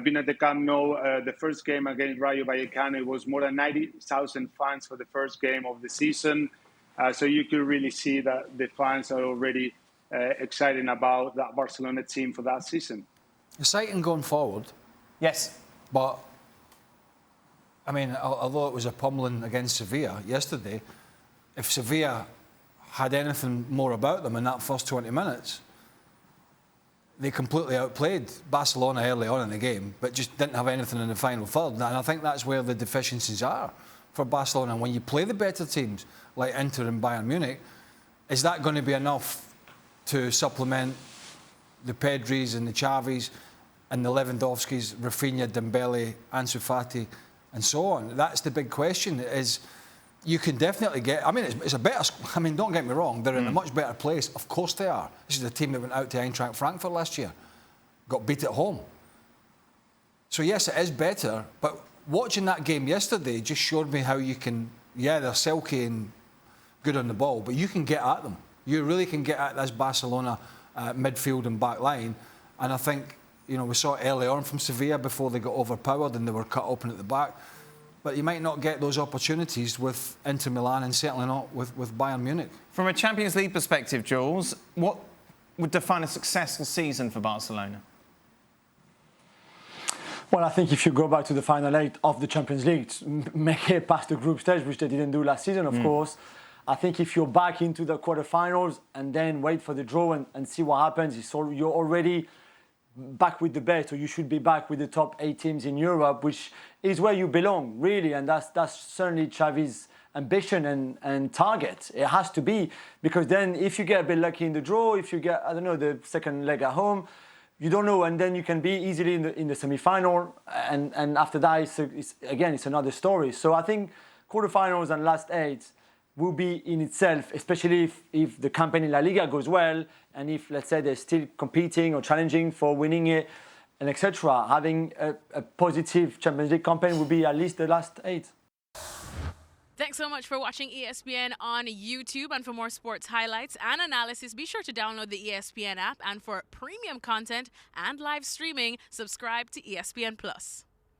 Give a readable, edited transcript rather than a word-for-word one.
been at the Camp Nou. The first game against Rayo Vallecano, it was more than 90,000 fans for the first game of the season. So you can really see that the fans are already excited about that Barcelona team for that season. Exciting going forward. Yes. But, I mean, although it was a pummeling against Sevilla yesterday, if Sevilla had anything more about them in that first 20 minutes, they completely outplayed Barcelona early on in the game, but just didn't have anything in the final third. And I think that's where the deficiencies are for Barcelona. And when you play the better teams like Inter and Bayern Munich, is that going to be enough to supplement the Pedris and the Xavis and the Lewandowskis, Rafinha, Dembele, Ansu Fati, and so on? That's the big question. Is you can definitely get. I mean, it's a better. I mean, don't get me wrong. They're in a much better place. Of course they are. This is a team that went out to Eintracht Frankfurt last year, got beat at home. So yes, it is better. But watching that game yesterday just showed me how you can. Yeah, they're silky and good on the ball, but you can get at them. You really can get at this Barcelona midfield and back line. And I think, you know, we saw it early on from Sevilla before they got overpowered and they were cut open at the back. But you might not get those opportunities with Inter Milan and certainly not with Bayern Munich. From a Champions League perspective, Jules, what would define a successful season for Barcelona? Well, I think if you go back to the final 8 of the Champions League, make it past the group stage, which they didn't do last season, of course. I think if you're back into the quarterfinals and then wait for the draw and see what happens, you're already back with the best, or you should be back with the top 8 teams in Europe, which is where you belong, really. And that's certainly Xavi's ambition and target. It has to be, because then if you get a bit lucky in the draw, if you get, I don't know, the second leg at home, you don't know, and then you can be easily in the semi-final, and after that, it's another story. So I think quarterfinals and last 8 will be in itself, especially if the campaign in La Liga goes well, and if, let's say, they're still competing or challenging for winning it, and etc. Having a positive Champions League campaign will be at least the last 8. Thanks so much for watching ESPN on YouTube. And for more sports highlights and analysis, be sure to download the ESPN app. And for premium content and live streaming, subscribe to ESPN+.